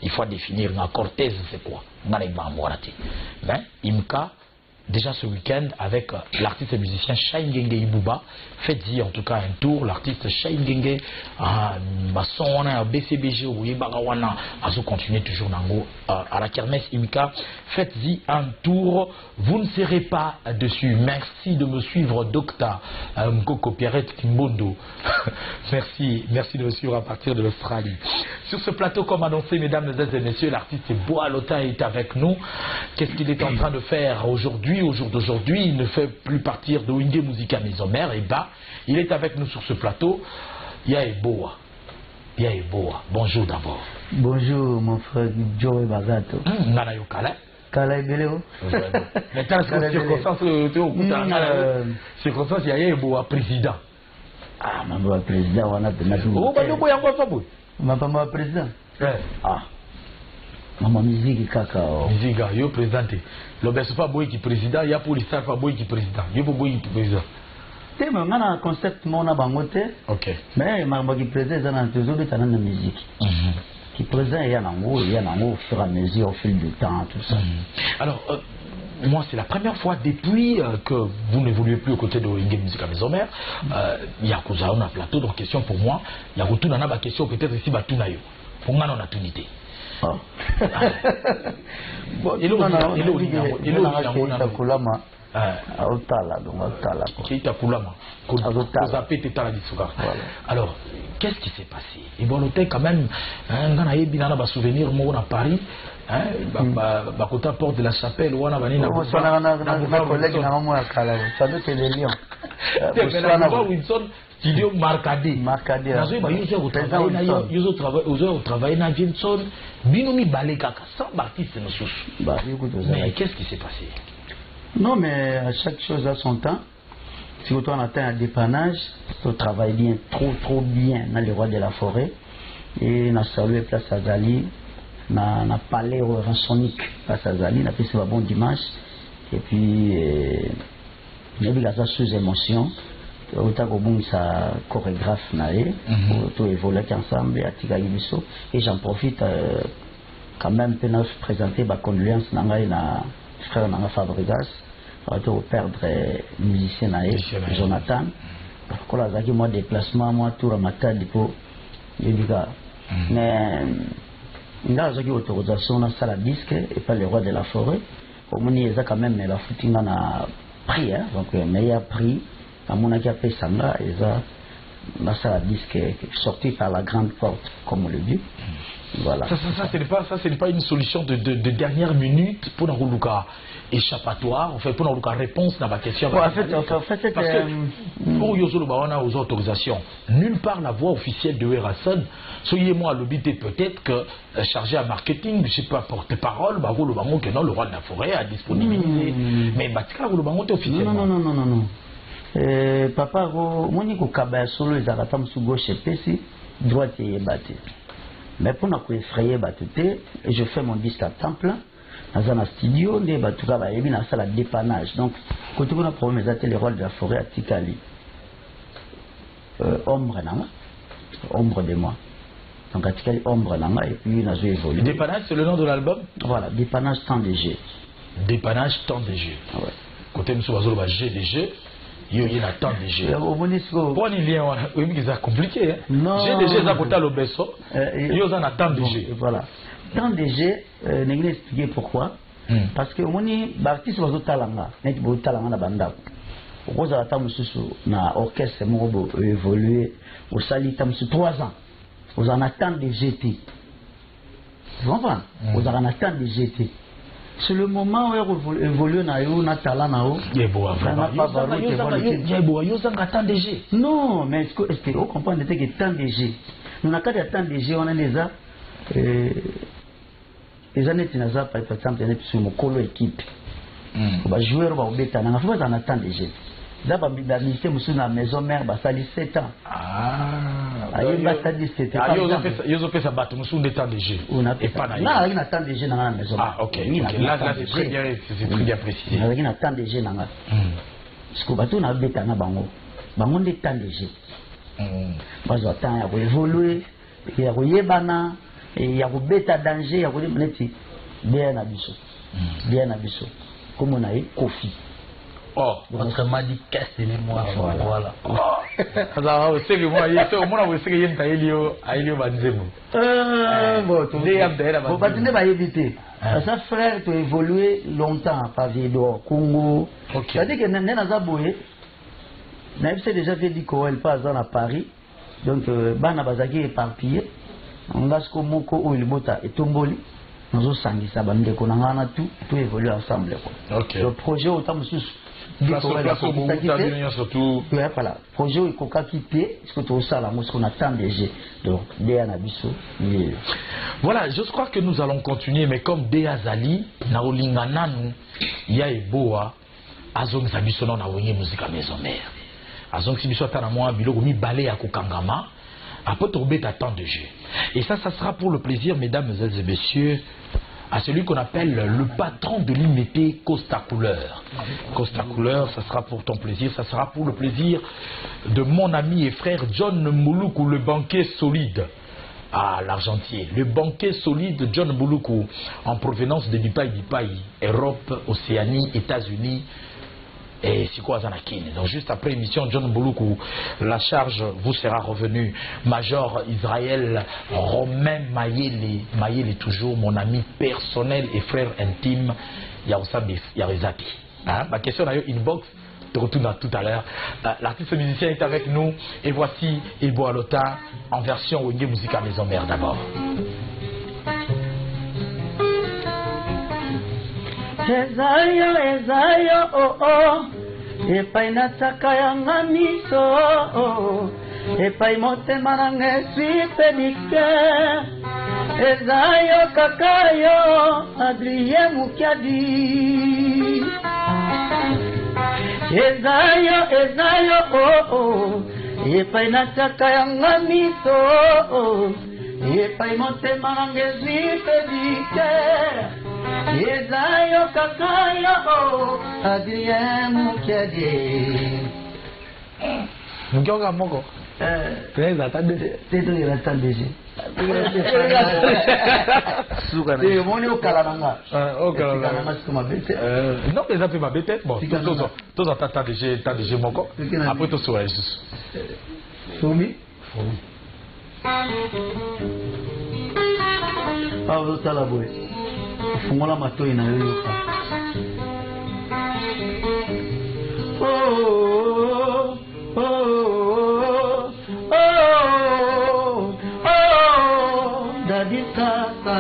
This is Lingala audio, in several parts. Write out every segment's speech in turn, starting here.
il faut définir un Cortez, c'est quoi? Ben, Imka, déjà ce week-end, avec l'artiste et musicien Shaingenge Ibouba, faites-y en tout cas un tour. L'artiste Shaingenge, BCBG, a continué toujours à la kermesse Imka. Faites-y un tour, vous ne serez pas dessus. Merci de me suivre, Docta Mkoko Pierrette Kimbondo. merci de me suivre à partir de l'Australie. Sur ce plateau, comme annoncé, mesdames et messieurs, l'artiste Boa Lota est avec nous. Qu'est-ce qu'il est en train de faire aujourd'hui? Au jour d'aujourd'hui, il ne fait plus partir de Wingé Musica Maison Mère. Et bah, il est avec nous sur ce plateau. Yaeboa. Bonjour d'abord. Bonjour mon frère Joe Bagato. Nana Yokala. Kala Beleo. Mais dans circonstance, il y a Yaeboa président. Ah, ma président, on a de notre. Oh, bah, ma président. Ah. Maman musique cacao. Musique, yo présenté. L'obéissance pas boy qui président, il y a pour l'histoire pas boy qui président. Yo pour boy qui président. Tu sais, on a un concept mon a bangote. Ok. Mais maman qui présente dans toujours de talent de musique. Qui présente il y a au fur et à mesure au fil du temps tout ça. Alors moi, c'est la première fois depuis que vous n'évoluez plus aux côtés de Wingé Musica Maison Mère. Il y a on a plateau donc question pour moi. Il y a retour dans la question peut-être ici Batunayo. Pour moi, on a tout unité. Alors, qu'est-ce qui s'est passé? Et bon, l'hôtel quand même, on a eu un souvenir à Paris. Bakota porte de la chapelle ou on a venu na collègue na maman à Kala. Ça doit être les lions. Studio Marcadé. Ils ont travaillé dans Vinson. Binomi Balekaka, sans baptiste nos souches. Mais qu'est-ce qui s'est passé? Non, mais à chaque chose a son temps. Si on atteint un dépannage, on travaille bien, trop bien dans les rois de la forêt. Et on a salué Place Azali, on a parlé au Ransonic Place Azali, on a fait ce bon dimanche. Et puis, on a vu la sous émotion. Autant que ça chorégraphe naé pour tout évoluer ensemble et j'en profite quand même pour nous présenter ma condoléance na frère Nanga Fabregas pour perdre musicien naé Jonathan pour la zaki moi déplacement moi tour à matin pour l'éducat mais il a zaki autorisation dans salle disque et pas le roi de la forêt au moins il y a quand même la footing a prix donc meilleur prix à mon avis, après Sanga, et ça, la disque sorti par la grande porte, comme on le dit. Voilà. Ça ce n'est pas une solution de dernière minute pour nous échappatoire, en fait, pour nous réponse dans ma question. En fait, parce que pour Yozolo Bawana aux autorisations, nulle part la voix officielle de Erason, soyez-moi l'obité peut-être que chargé à marketing, je ne sais pas, porte-parole, le bango que non, le roi de la forêt a disponibilisé. Mais Batika, le bango est officiellement. Non. Papa, moni ko kabaya solo ezalaka musu gauche pesi droite et battu. Mais pour nous effrayer batute, je fais mon disque à temps plein dans un studio, des batuka ba yebi na sala dépannage. Donc quand on a problème les les rôles de la forêt à Tikali. Ombre de moi. Donc à Tikali ombre nanga et puis na joué évolué. Dépannage c'est le nom de l'album? Voilà, dépannage temps de jeu. Dépannage temps de jeu. Ouais. Côté monsieur Bazolo ba GDG. Il y a un temps de jeu. Bon, il y a un compliqué. J'ai déjà côté le besso. Il y a un temps de jeu. Voilà. Temps de jeu, je vais expliquer pourquoi. Parce que les artistes sont talanga. Ils sont talanga na banda. Au cause na orchestre mo évolué au salita 3 ans. Vous en attendez de GT. Vous comprenez? Vous en attendez de GT. C'est le moment où il évolue na talent na haut. Non, mais est-ce que vous comprenez que temps de jeu? Nous avons des temps de jeu, on a les années qui n'ont pas, par exemple, sur mon colo équipe. On va jouer, on va obéter. On a fait un temps de jeu. Là, on a mis la maison mère, ça a 7 ans. Ils ont fait ça battre, nous sommes des temps de jeu. Et pas dans un temps de jeu dans la maison. Ah, ok. Là, c'est très bien précisé. Il y a un temps de jeu dans la maison. Parce que bateau n'a pas de bango. Bango des temps de jeu. Parce que temps, il y a évolué, il y a yebana, et il y a un bêta danger, il y a un bêta bien abisso. Bien abisso. Comme on a eu Kofi. Oh, autrement dit, cassez-les-moi. Voilà. Alors, c'est que moi, il y a au moins, vous savez, il y a Ailio Banzemo. Bon, tu n'es pas évité. Ça, frère, tu as évolué longtemps à Pavido, Congo. C'est-à-dire que Nena Zaboué, Naïf déjà fait dit qu'elle passe à Paris. Donc, Bana Bazaki est éparpillé. On a ce qu'on moko ou il bota et tomboli. Nous avons sangui ça, on a tout évolué ensemble. Le projet autant de surtout. Voilà. Projet il coca qui paie, ce que tu as là, ce qu'on attend déjà. Donc, voilà, je crois que nous allons continuer, mais comme Dea Zali, Naolingananu, Yaeboa, Azong Zabisono, Naoye musique à maison mère. Azong Sibiso Tanamwa, Bilo, mi balé à Kokangama, après tomber à temps de jeu. Et ça sera pour le plaisir, mesdames et messieurs, à celui qu'on appelle le patron de l'IMP Costa Couleur. Costa Couleur, ça sera pour ton plaisir, ça sera pour le plaisir de mon ami et frère John Mouloukou, le banquier solide. Ah, l'argentier, le banquier solide John Mouloukou, en provenance de Bipaï, Europe, Océanie, États-Unis et Sikoazanakine. Donc juste après l'émission John Mouloukou, la charge vous sera revenue. Major Israël Romain Mayele toujours mon ami personnel et frère intime Yaosabi Yarizati. Ma question d'ailleurs inbox, te retourne tout à l'heure. L'artiste musicien est avec nous et voici Ilbo Alota en version Wenge Musica Maison Mère d'abord. Ezayo, oh oh, epai nataka yanga miso, oh, epai motema nanga esipedike, ezayo kakayo, Adrien Mukiadi. Ezayo, oh oh, epai nataka yanga miso, oh, epai motema nanga esipedike. Ezayo kakayo Adrien Mukiadi. Mukianga moko. Très attendu. C'est tout il attend déjà. C'est mon au Kalananga. Au Kalananga c'est ma bête. Non, mais ça fait ma bête. Bon, tous t'as déjà moko. Après tout ça. Foumi. Ah, vous t'as la boue. Fungola matoi na yoyoka. Oh, oh, oh, oh, oh, Daddy Tata.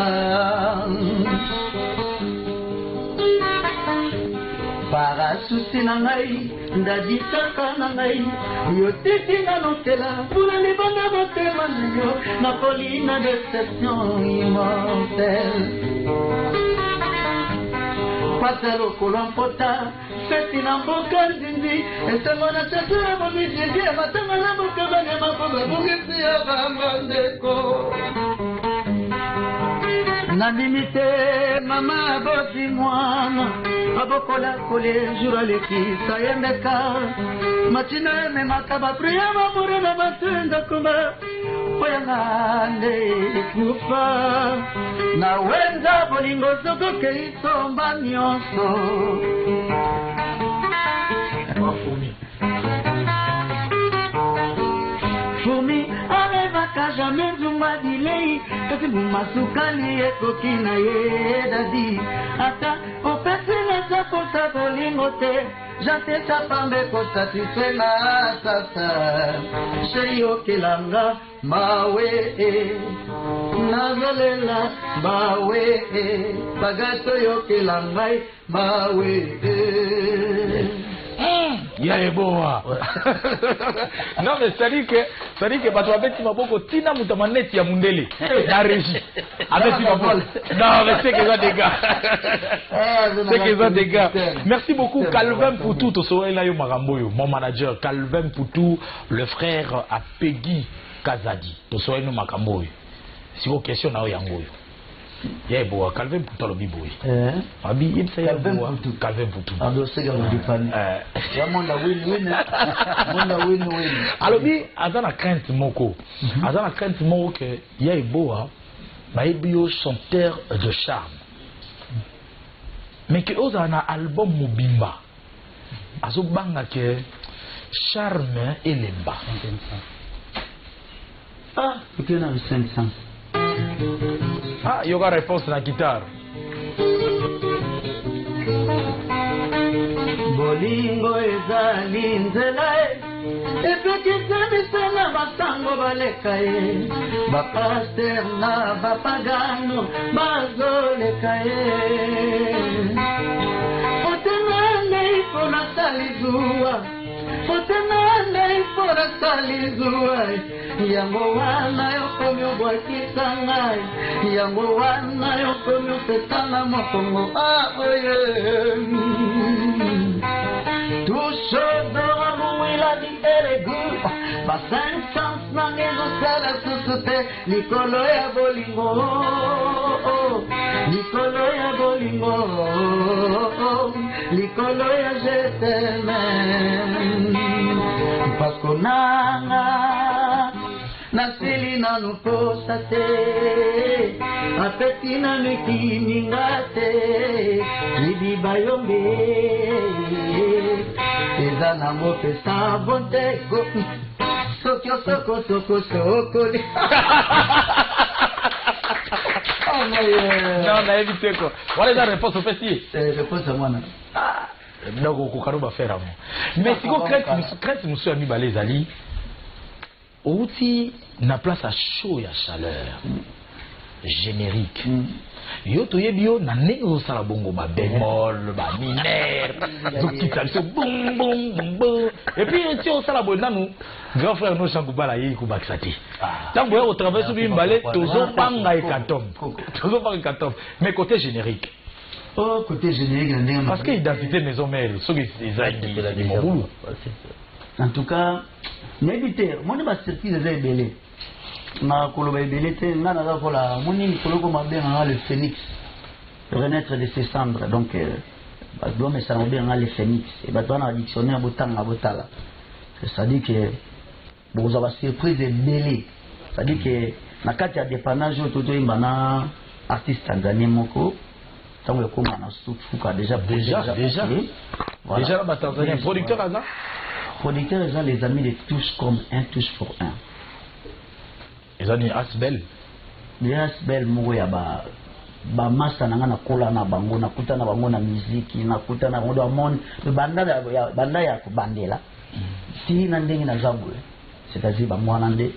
Parasusi na ngai, Daddy Tata na ngai. Yo titi na notela, pula libanga motema na yo, na colina déception immortelle. Pasero kolompota, feti na mboka nzinzi, esengo na chakura momizindi, matanga na mboka banya maboga, bugisi ya bambandeko. Na limite, mama abosi mwana, abokola kole, jura leki, sayemeka, machina eme makaba, priya mapure na matenda kuma, oyanga nde kufa, na wenza bolingo soko keisomba nyonso. Fumi arevaka jamais zumba dilei, kasi mumasukali ekoki na ye dadi, ata opesi na sakosa bolingo te, jate sapambe kosatisfe na sasa, sheri okelanga mawe nazalela mawe bagato yokelangai mawe Yaeboa. Non mais c'est-à-dire que bato abeti maboko tina mutamaneti ya mundele na régie abeti maboko. Non mais c'est que ça des gars. C'est que ça des gars. Merci beaucoup Calvin Poutou to soela yo maramboyo mon manager Calvin Poutou le frère à Peggy Kazadi to soela no makamboyo. Si vos questions na yangoyo. Yaeboa Calvin Poutou lo biboy. Abi yimsa ya Calvin Poutou. Ando sega lo dipani. Ya monda win. Monda win. Alors bi azana crainte moko. Azana crainte moko que Yaeboa Baibio chanteur de charme. Mais que ose un album Mobimba. Azo banga que charme et lemba. Ah, ok, on a 500. Ah, il y aura réponse dans la guitare. Bolingo ezali nzela epekisa bisana basango baleka ye bapaster na bapagano bazoleka ye otena ndei mpona salizuwa otena ndei mpona salizuwa yango wana yokomi obwakisa ngai yango wana yokomi opesanga mokongo oye tout chose aura loué la vie et les goûts ma cinq sens nangezo sala susute likolo ya bolingo likolo ya bolingo likolo ya je t'aime parce qu'on a nasili nanu posa te apeti na mikininga te libiba yombe eza nango pesa bonte sokyo soko soko soko Non, on a évité quoi. Voilà la réponse au festival. Réponse à moi. Donc on va faire avant. Mais si on crête nous sommes mis les ali. Outi na place à chaud et à chaleur générique. Yo to yebio na nego sala bongo ba bémol ba mineur donc qui ça boum boum boum et puis si on sala bongo nous grand frère nous sans kubala yi ku baksati tango yo traverse bi mbalé tozo panga e katom mais côté générique. Oh, côté générique parce que identité maison mère ceux qui c'est ça qui mon en tout cas n'évitez moi ne va circuit des belé na koloba ebele te nga na kola moni koloko mabe nga le phénix renaître de ses cendres donc doit me ça nga le phénix et ba dans dictionnaire botanga botala ça dit que vous avez surprise ebele ça dit que na kati ya dépannage toto imbana artiste tanzanien moko tango koma na sufuka déjà voilà. Déjà la tanzanien producteur aza les amis de tous comme un tous pour un. Les amis Asbel. Les Asbel moya ba masa na kola na bango na kuta na bango na muziki na kuta na bango mon banda ya kubandela. Si na ndenge na zabule. C'est-à-dire ba mwana nde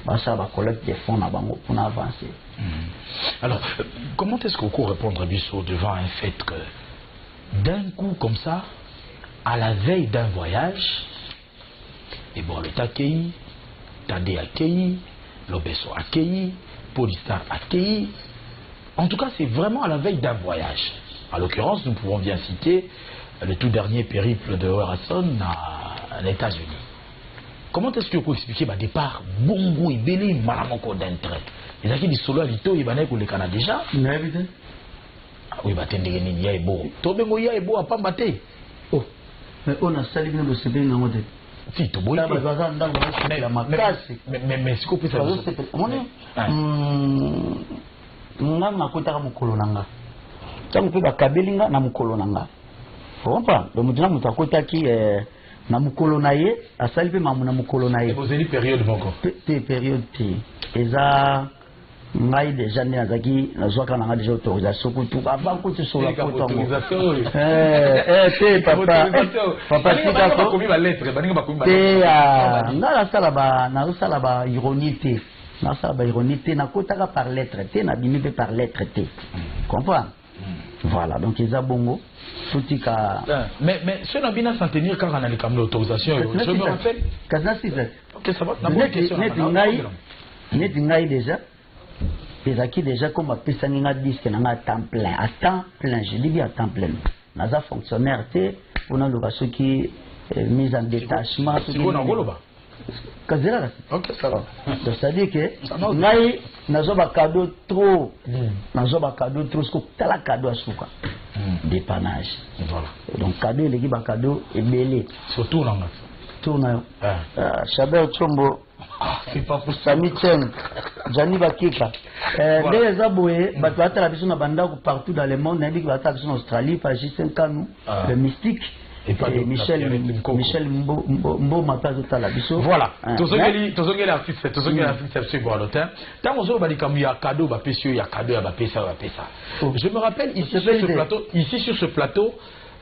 basa ba collecte des fonds na bango pour avancer. Alors, comment est-ce qu'on peut répondre à Bissot devant un fait que d'un coup comme ça, à la veille d'un voyage, et bon le Takei, Tadé accueilli, Lobesso accueilli, Polistar accueilli. En tout cas, c'est vraiment à la veille d'un voyage. En l'occurrence, nous pouvons bien citer le tout dernier périple de Harrison à l'États-Unis. Comment est-ce que vous pouvez expliquer le départ Bongo et Bélé, Malamoko d'entrée? Les acquis du solo à Lito, ils vont pour le Canada déjà. Oui, il y a beau. Tobengo ya beau à pas battre. Oh, mais on a sali bien le CP dans le si tu bois, mais si vous pouvez nga nakotaka mokolo nanga ntango mpe bakabelinga na mokolo nanga comprendre donc mutu na mutu akotaki na mokolo na ye asali mpe mamu na mokolo na ye bozeli période moko te période te eza ngai déjà nde nazalaki nazwaka nanga déjà autorisation kutu avant kutu sola kotango te papa tikako te nga nazosala ba ironie te nasala ba ironie te nakotaka par lettre te nabimi mpe par lettre te comprendre voilà donc eza bongo tutika mais ce n'a bien à s'en tenir quand on a les caméras d'autorisation je me rappelle kasna sifet ok ça va neti ngai déjà ezaki déjà comme apesani nga disque nanga à temps plein je dis bien à temps plein naza fonctionnaire te mpona loba soki mise en détachement Kazera. Ok, ça va. Donc c'est-à-dire que ngai nazo ba cadeau trop. Nazo ba cadeau trop ce que tala cadeau asuka. Dépannage. Voilà. Donc cadeau les ba cadeau et belé. Surtout là. Tourna. Chabel Chombo. C'est pas pour Sami Chen. Jani Bakika. Dès les aboués, la vision partout dans le monde, en Australie, par Justin Kanou, le mystique. Et pas de Michel Mbo Matazo la biso. Voilà. Tozongeli l'artiste, c'est bon l'auteur. Tant on a dit qu'il y a cadeau, il y a cadeau, il y a. Je me rappelle ici sur ce plateau,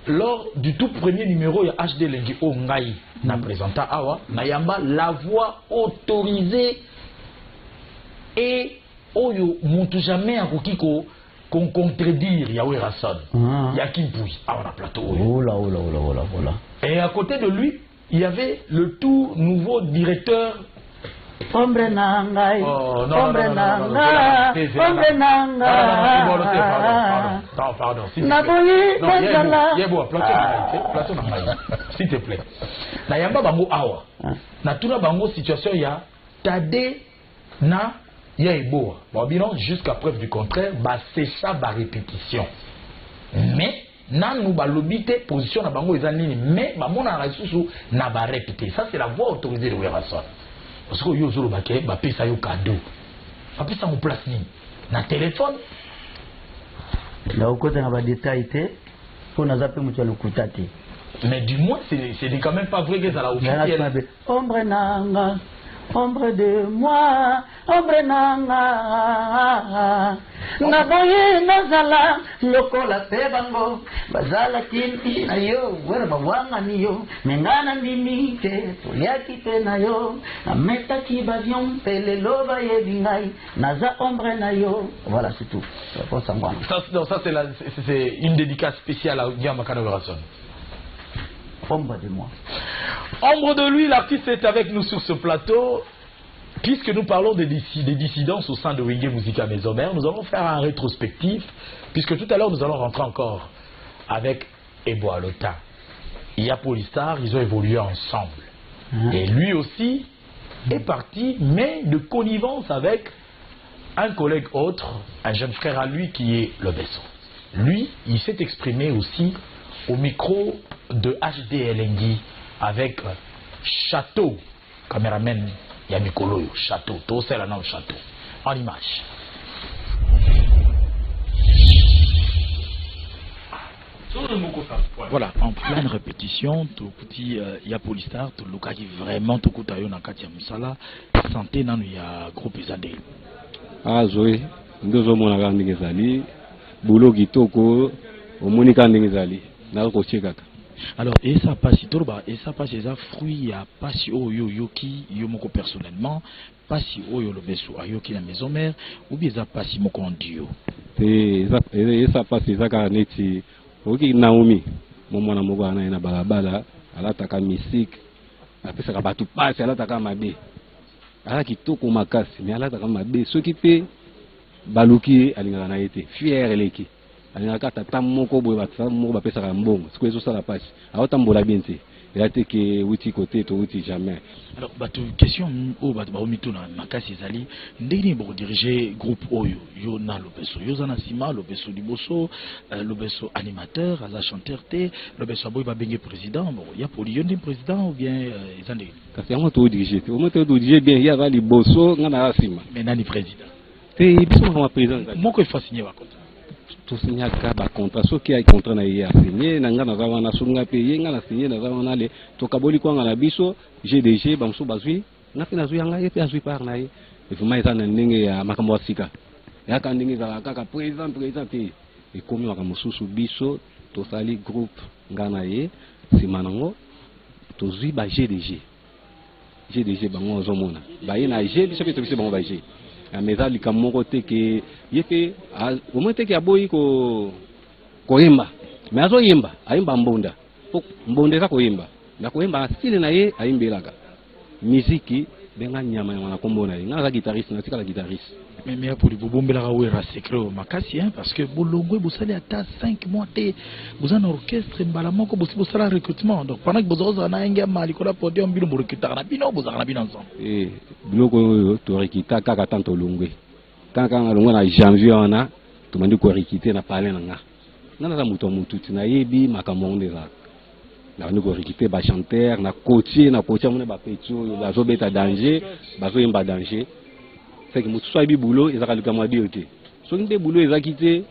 lors du tout premier numéro, il y a HD Lengi O Ngai na présenté Awa, Nayamba la voix autorisée et Oyo monte jamais à Kokiko. Qu'on contredire Yahweh Rasson, Yakim Pouy, on a plateau. Et à côté de lui, il y avait le tout nouveau directeur. Ombre Nangai, Ombre Nangai, Ombre Nangai. Pardon, plateau Nangai, s'il te plaît. Nayamba Bango Awa. Natuna Bango situation ya Tade na. Il y a beau, jusqu'à preuve du contraire, c'est ça la répétition. Mais, nous l'obité position na bango ezanini, mais mon arasusu n'a pas répété. Ça c'est la voix autorisée de Werason. Parce que yo zolo baké, ça yo cadeau. Après ça mon place ni na téléphone. Là au côté na ba détail té, pour na zaper mutu lokutate. Mais du moins c'est quand même pas vrai que ça la officielle. Ombre nanga. Ombre de moi, ombre nanga. Naboye nazala, lokola pebango, bazala kinti na yo, werba wanga ni yo, mengana ndimite, poliaki pe na yo, ameta kibavion, pele loba yebingai, naza ombre na yo. Voilà, c'est tout. Ça c'est une dédicace spéciale à Diamakana Werason. Ombre de moi. Ombre de lui, l'artiste est avec nous sur ce plateau. Puisque nous parlons des dissidences au sein de Wenge Musica Mesomer, nous allons faire un rétrospectif, puisque tout à l'heure nous allons rentrer encore avec Ebo Alota. Il y a Polystar, ils ont évolué ensemble. Et lui aussi est parti, mais de connivence avec un collègue autre, un jeune frère à lui qui est Lobesso. Lui, il s'est exprimé aussi au micro de HD Lengi avec Château, caméraman Yamikolo, Château, tout c'est la nom Château, en image. Voilà, en pleine répétition, tout petit ya Polystar, tout le cas qui vraiment tout coup taillon na katia musala, santé nan ya groupe ezade. Ah Zoé, ndozo mona ka ndenge zali, boulot kitoko, omonika ndenge zali, na ko chekaka. Alors, et ça passe, c'est un fruit, à passe au yoki, yomoko personnellement, passe au yo le beso, à yoki la maison mère, ou bien ça passe mon condio. Et ça passe, c'est ça qu'a neti, ok Naomi, mon mwana moko ana na balabala, ala taka musique, après ça va tout passer, ala taka mabe, ala kitoko makasi, mais ala taka mabe, ce qui peut baluki alingana na été, fier eleki. Alors, question au Batomito na Makasi Zali, ndeni bo diriger groupe Oyo, yo na Lobesso, yo zana sima, Lobesso Liboso, Lobesso animateur, aza chanteur té, Lobesso Aboy ba bengue président, bon, y a pour yo ndem président ou bien ezande. Parce que moi to diriger, au moins to diriger bien, y a va Liboso ngana sima. Mais nani président. Té biso ma président. Moi ko fa signer wa contrat. Tout signé à contrat, ce qui a contrat na signé, nanga na zawana sunga payé, ngana signé na zawana le, to kaboli kwa ngana biso, GDG bamso bazui, na pina zui anga yepe azui par na ye, et vous m'avez dit ndenge ya makambo sika, ya ka ndenge za kaka président te, et comme makambo susu biso, to sali groupe ngana ye, simanango, to zui ba GDG bango zomona, ba ye na G biso pe to biso bango ba G. Mais ça, les camarades que yeke, au moins que aboyi ko yemba, mais azo yemba, ayemba mbonda, mbonda za ko yemba, na ko yemba style na ye ayembelaka, musique benga nyama na kombo na ye, nga za guitariste na tika la guitariste. Mais pour les bombes là où est secret au Makasi, parce que bolongo vous allez à 5 mois vous avez un orchestre mbalamoko vous allez recrutement, donc pendant que vous avez un engagement à l'école podium bilo vous recrutez na bino vous avez bien ensemble. Eh biloko to recruter kaka tanto longwe. Quand longo na janvier on a to mandi ko recruter na parler na nga. Nana za mutu na yebi makamonde za. Na nous recruter ba chanteur na coacher mon ba petio ba zo beta danger, ba zo yemba danger. c'est que mutu soit bi boulot ezaka likama bi ote so nde boulot ezaki te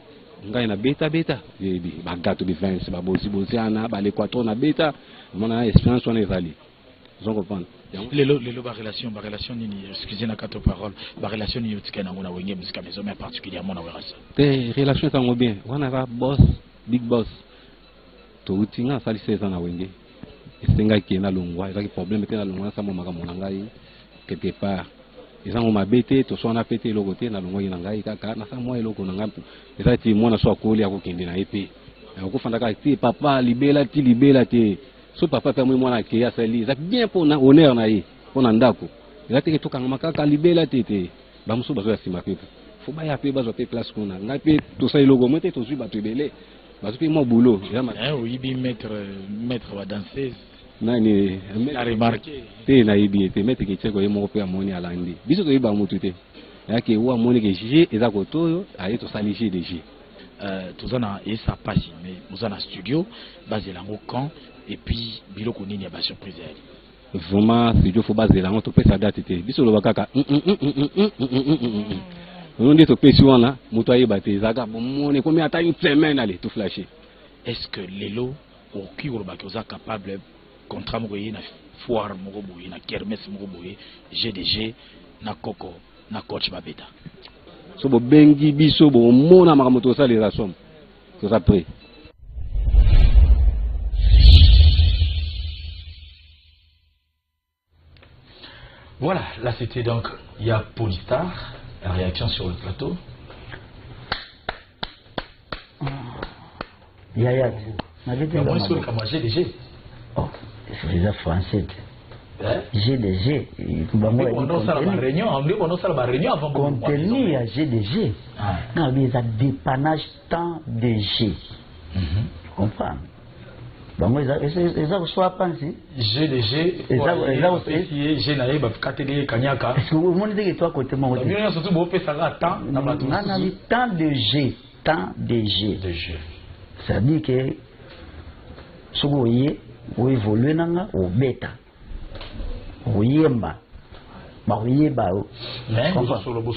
ngai na beta ba gato bi 20 ba bosi ana ba l'équateur na beta mona expérience on ezali vous comprenez les relation nini excusez na kato parole ba relation ni yotika na ngona wenge musique maison mais particulièrement na werasa te relation tango bien wana va boss big boss to utinga sali 16 ans na wenge esenga ki na longwa ezaki problème te na longwa sa mo makambo na ngai quelque part ezango mabete to so na pété eloko te na longwa na ngai kaka na sa mo eloko na ngai ezati mwana so akoli akokende na epe akofanda ka ti papa libela te so papa pe mwana ke ya sali ezaki bien pour na honneur na ye pour na ndako ezati ke to kanga makaka libela te ba muso bazo ya sima pe faut ba ya pe bazo pe place kuna ngai pe to sa eloko mote to zui ba to belé parce que mon boulot oui bi maître va danser nani a remarqué te na ibi te mettre ke tseko ye mo pe amoni alandi biso to iba mutu te yake wa moni ke jije ezako toyo aye to sali GDG tozana et ça passe mais tozana studio basé lango quand et puis biloko nini ya ba surprise vraiment studio faut basé lango to pesa date te biso lo bakaka on dit to pesi wana mutu ayeba te zaka moni komi ata une semaine aller tout flasher. Est-ce que lelo au kiro ba koza capable contrat mo na foire mo boye na kermesse mo boye GDG na koko na coach babeta so bo bengi biso bo mona makamoto ça les assom to ça prêt. Voilà, là c'était donc il y a Polystar, la réaction sur le plateau. Yaya, GDG. Oh, c'est déjà français. GDG. On a la réunion avant. Contenu à GDG. Non, mais il y a dépannage temps de G. Tu comprends? Donc, ils ont soit pensé. GDG. Ils ont essayé. J'ai naïe, catégorie Kanyaka. Est-ce que vous me dites que toi, côté moi, on a surtout beau faire ça temps. Temps de G. Temps de G. Ça veut dire que ce que vous voyez, vous évoluez dans le bêta. Vous voyez, vous voyez, mais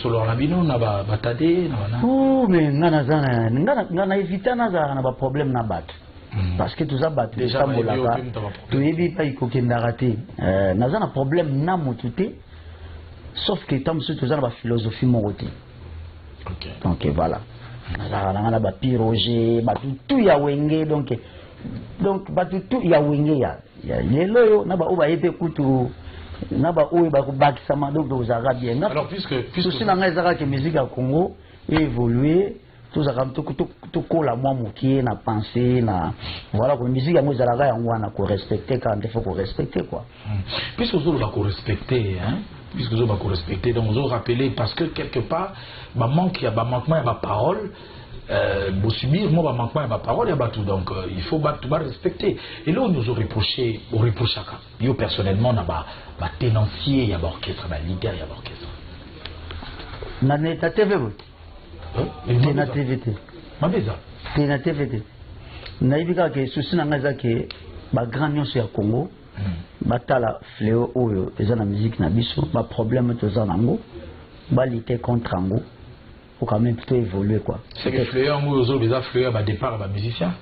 solo rabino na batade na oh mais ngana éviter na problème na bat parce que tout ça bat déjà molaka to yebi pa ikokenda raté naza na problème na motute sauf que tam sur tout ça na philosophie moroté. OK donc voilà na ba piroger ba tout ya wenge donc ba tout ya wenge ya lelo na ba oba yepe kutu na ba oyo ba bakisama donc aux arabiens. Alors puisque ceci na ngazaka que musique à Congo évoluer tout ça comme tout cola moi mokié na penser na voilà comme musique à moi zalaka yango na ko respecter quand il faut ko respecter quoi. Puisque vous va ko respecter hein, puisque vous va ko respecter donc vous rappeler parce que quelque part ba manque il y a ba manquement il y a ba parole pour subir moi manquement et ma parole et tout donc il faut tout respecter et là on nous a reproché chacun yo personnellement na ba tenancier il y a orchestre ba leader il y a orchestre na neta TV na TVT mabeza na TVT na ibika ke souci na ngaza ke ba grand nyonso ya Congo batala fléau oyo eza na musique na biso ba problème to za nango ba lutter contre ngo pour quand même plutôt évoluer quoi. C'est que fléau ngo ozo beza fléau ba départ ba musicien.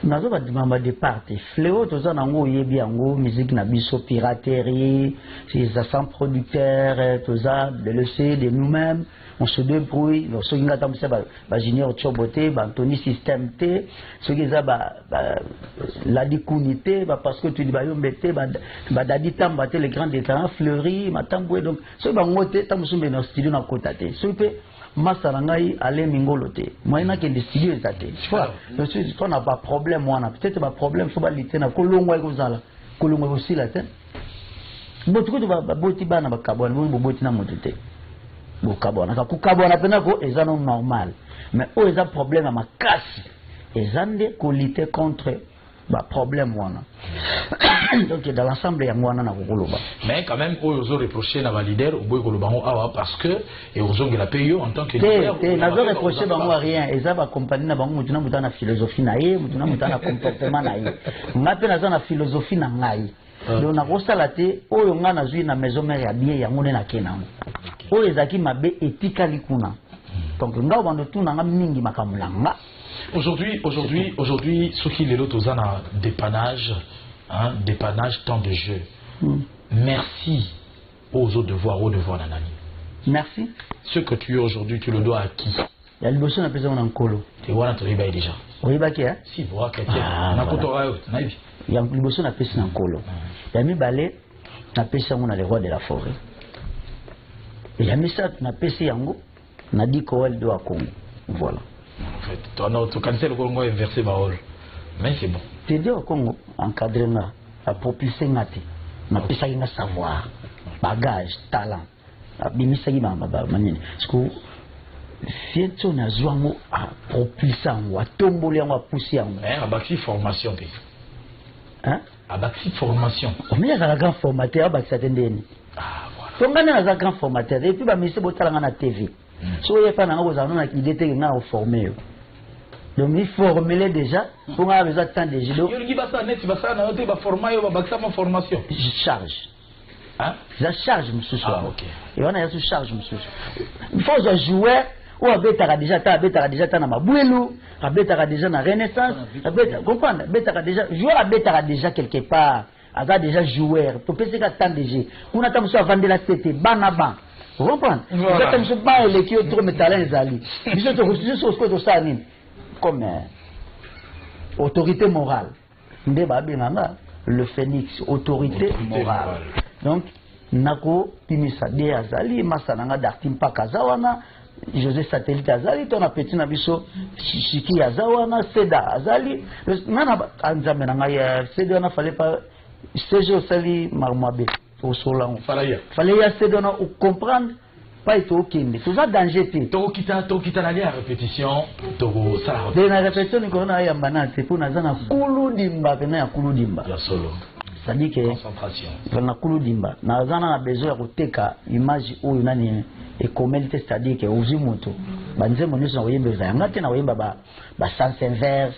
Nazo ba départ te fléau to za nango yebi yango musique na biso piraterie, c'est ça sans producteur to za de le fait de nous-mêmes, on se débrouille, lo so ngata mse ba junior choboté, ba Anthony système te, ce qui za la dikunité parce que tu dis ba yombete ba dadi tamba te les grands détaillants fleuris, matamboué donc so ba ngote tamusumbe na studio na kota te. So pe Masarangai allait mingoloté. Moi, il n'y a que des studios. Tu vois, on n'a pas de problème. Peut-être pas de problème. Il faut pas lutter. Kolongo est comme ça. Kolongo est aussi là. Bon, tu vois, tu vas botter bana ba kabon. Bon, botter na mototé. Bon, kabon. Quand kabon a peine ko, ils sont normal. Mais eux, ils ont problème à ma casse. Ils ont des lutter contre. Bah problème wana donc dans l'ensemble ya mwana na kokoloba mais quand même ozo reprocher na leader au boy kolobango awa parce que et ozonge la payo en tant que leader na zo reprocher bango rien eza ba compagnie na bango mutuna mutana philosophie na ye mutuna mutana comportement na ye ngape na zo na philosophie na ngai donc na kosala te oyo nga na zui na maison mère ya bien yango na kenango oyo ezaki mabe etikali kuna. Donc ngao bando tuna nga mingi makamulanga. Aujourd'hui, ce qui est l'autre aux ans dépannage, hein, dépannage, temps de jeu. Merci aux autres devoirs, Nanani. Merci. Ce que tu es aujourd'hui, tu le dois à qui? Il y a le besoin de en colo. Tu vois, tu es déjà. Oui, bah, qui est? Si, voilà, chrétien. Il y a le besoin de en colo. Il y a mis balai, na pesa on a les rois de la forêt. Et il y a mis ça, na pesa yango, na dit qu'on doit Congo. Voilà. En fait, tu cancelles le Congo inversé Baol. Mais c'est bon. Tu dis au Congo, encadré à propulser ngati. Na pesa y na savoir, bagage, talent. Bimisa y ma manine. Parce que fiento na zwango a propulser en wa tomboli en wa pousser en. A baxi formation pe. Hein? A baxi formation. O mais ya grand formateur ba satendeni. Ah voilà. Tongana na grand formateur et puis ba mise botalanga na TV. So y pa na ngo za na idée te na former. Donc il former déjà pour avoir besoin de temps de jeu. Yo ngi ba ça net ba ça na te ba former yo ba baxi ma formation. Je charge. Hein? Ça charge monsieur soir. Ah OK. Et on a sous charge monsieur. Il faut jouer ou abetaka déjà na mabuelu, abetaka déjà na renaissance, abetaka comprendre, abetaka déjà joueur abetaka déjà quelque part, a déjà joueur, to penser qu'à temps de jeu. On a tant soit vendre la CT banaba. Vous comprenez? Vous êtes monsieur pas les qui trop métallen zali. Monsieur to reçu sur ce que ça anime comme autorité morale. Ndeba benanga le phénix, autorité morale. Donc nako timisa de azali masananga d'artim pa kazawana José Satellite azali ton appétit na biso Shiki azawana Seda azali nana anzambe na ngai Seda na fallait pas Sergio Sali marmoabe au solango fallait ya Seda na comprendre pas être au kinde tout ça danger te to kita na lia répétition to ça de na répétition ni ko na ya banate pour na zana kulu dimba pena ya kulu dimba ya solo. C'est-à-dire que concentration. Na kuludimba na zana besoin ya kuteka image oyo nani et communauté, c'est-à-dire que ozi moto banze monyo na oyemba za ngate na oyemba ba sens inverse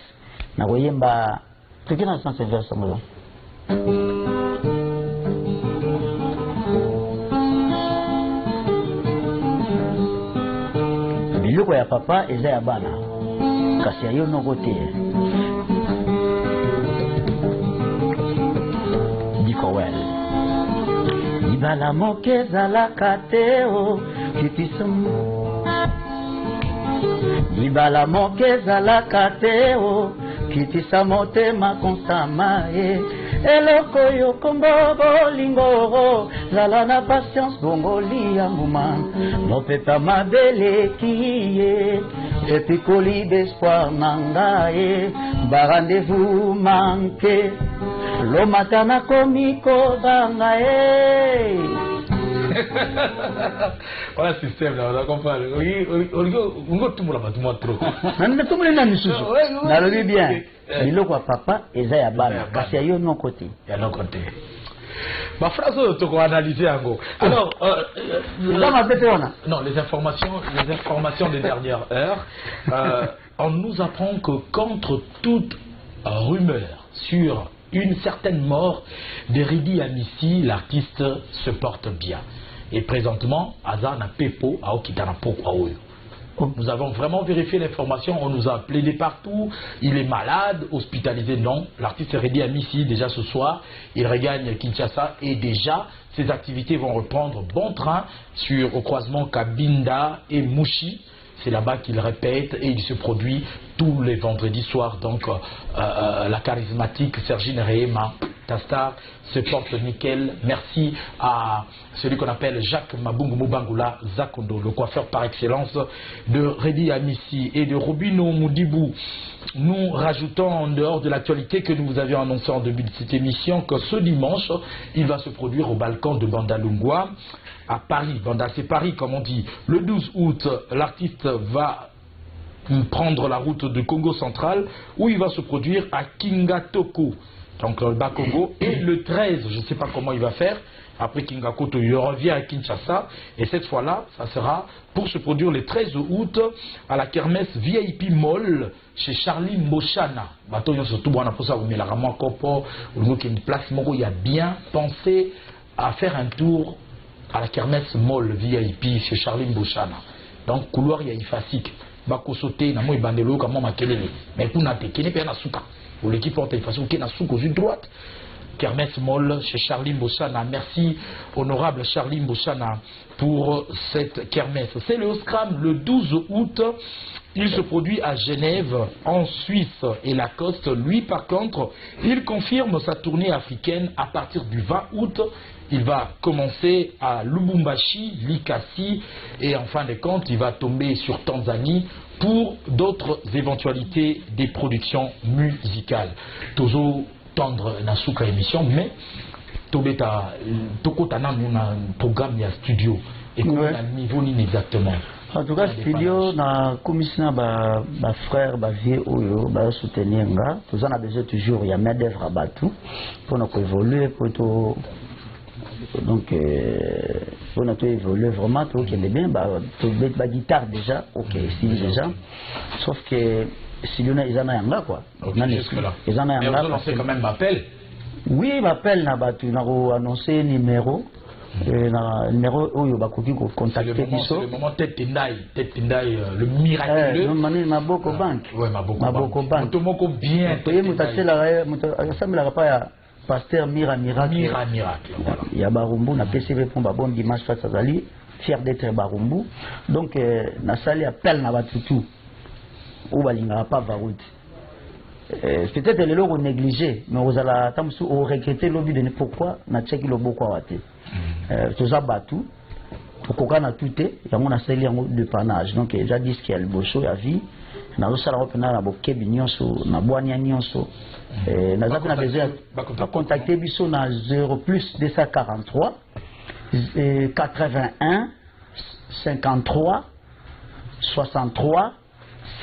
na oyemba to kina sens inverse mo biloko ya papa eza ya bana kasi ayo noko te Ibala moke zalaka te o kitisum Ibala moke zalaka te o kitisa motema konsama e eloko yo kombo bolingo zala na patience bongo lia nguma mopepa mabele kiye epikoli d'espoir nanga e ba rendez-vous manqué lo matana komiko banga e voilà le système là on a compris on go tumula batuma trop nana tumula na misusu na lobi bien biloko ya papa eza ya bana kasi yo non côté ya non côté ma phrase to ko analyser yango alors non les informations des dernières heures on nous apprend que contre toute rumeur sur une certaine mort de Ridi Amissi, l'artiste se porte bien. Et présentement, Azana Pepo a Okitana Poko. Nous avons vraiment vérifié l'information, on nous a appelé partout, il est malade, hospitalisé, non. L'artiste Ridi Amissi, déjà ce soir, il regagne Kinshasa et déjà ses activités vont reprendre bon train au croisement Kabinda et Mouchi. C'est là-bas qu'il répète et il se produit tous les vendredis soirs. Donc la charismatique Sergine Rehema, ta star, se porte nickel. Merci à celui qu'on appelle Jacques Mabungu Mubangula Zakondo, le coiffeur par excellence de Redi Amissi et de Robino Moudibou. Nous rajoutons en dehors de l'actualité que nous vous avions annoncé en début de cette émission que ce dimanche, il va se produire au balcon de Bandalungwa à Paris. C'est Paris comme on dit. Le 12 août, l'artiste va prendre la route de Congo central où il va se produire à Kingatoko, donc dans le Bas-Congo. Et le 13, je ne sais pas comment il va faire. Après Kingakoto, il revient à Kinshasa. Et cette fois-là, ça sera pour se produire le 13 août à la kermesse VIP Mall chez Charlie Moshana. Il a bien pensé à faire un tour à la kermesse Mall VIP chez Charline Bochana. Donc, couloir, il y a Ifasik. Bako sauter, na moi bandelo, comme moi makelele. Mais pour n'a tekene, pe na souka. Pour l'équipe porte Ifasik, qui na souka aux droite. Kermesse Mall chez Charline Bochana. Merci, honorable Charline Bochana, pour cette kermesse. C'est le Oscram le 12 août. Il se produit à Genève, en Suisse. Et Lacoste, lui, par contre, il confirme sa tournée africaine à partir du 20 août. Il va commencer à Lubumbashi, Likasi, et en fin de compte, il va tomber sur Tanzanie pour d'autres éventualités des productions musicales. Tozo tendre Nasuka émission, mais Tobeta, Tokotana, nous avons un programme, il y a studio. Et comment on a niveau exactement? En tout cas, studio, na commission, ba frère, ba vieux, oyo, ba soutenir nga. Tout ça, on a besoin toujours, il y a main d'œuvre à battre pour nous évoluer, pour tout. Donc, pour nous évoluer vraiment, tout qui est bien, ba guitare déjà, ok, style déjà. Sauf que studio, ils en ont un quoi. Ils en ont un là. Mais vous quand même m'appel. Oui, m'appel, na battu, na annoncé numéro. Numéro où il va contacter c'est le moment tête Tendai le miraculeux Maboko Bank ouais Maboko Bank Motomoko bien pasteur miracle voilà il y a Barumbu na PCV pour bon dimanche face à Zali fier d'être Barumbu donc na sali appel na batutu ou balinga pas varoute peut-être les lots négligés mais vous allez regretter l'objet de pourquoi na tcheki le beaucoup à tout ça battu pour qu'on a tout et il y a mon asseli en dépannage donc déjà dit qu'il y a le bosso à vie na lo sala opena na bokebi nyonso na boania nyonso na za na besoin de contacter biso na 0 plus 243 81 53 63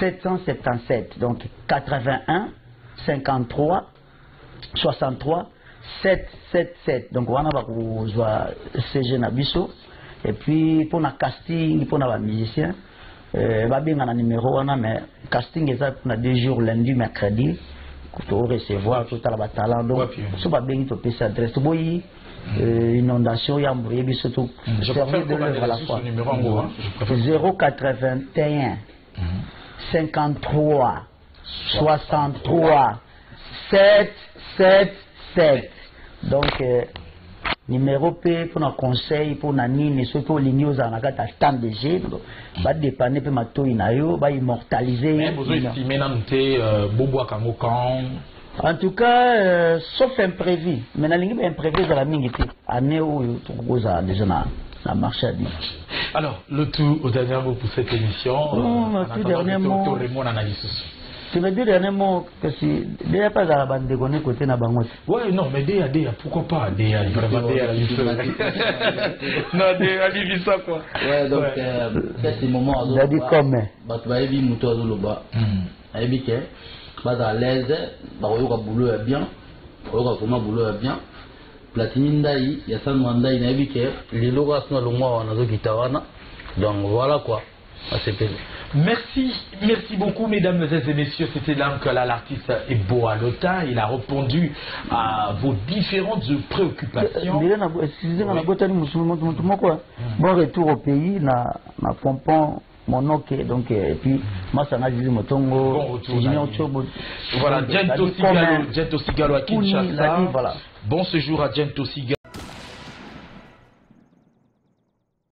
777 donc 81 53 63 777 donc on a besoin CG Nabiso et puis pour la casting pour les musiciens va bien un numéro on a mais casting exact pour 2 jours lundi mercredi pour recevoir tout à la talent donc ça va bien to PC adresse boyi inondation ya mbouye biso tout servir de l'œuvre à la fois 081 53 63 777 donc numéro P pour nos conseils pour na nini surtout les news en agata stand de G va dépanner pe matoi na yo va immortaliser mais vous estimez nanté bobo kangokan en tout cas sauf imprévu mais na lingi imprévu de la mingité année où tout ça déjà na marché à dire. Alors le tout au dernier mot pour cette émission tout dernier mot tu me dis dernier mot que si déjà pas à la bande de connaître côté na bango. Ouais non mais DA pourquoi pas DA vraiment DA non DA ça quoi. Ouais donc c'est moment on a dit comme bah tu vas éviter moto azoloba éviter pas à l'aise bah oyoka boulot bien oyoka comment boulot bien platine ndai ya sanwa ndai na éviter les logos na longwa wana zo kitawana donc voilà quoi c'est bien. Merci beaucoup mesdames et messieurs, c'était donc l'artiste Eboa Lota, il a répondu à vos différentes préoccupations. Bon retour au pays, na pompon monoke donc et puis moi ça m'a dit motongo voilà Gento Sigalo à Kinshasa. Bon séjour à Gento Sigalo.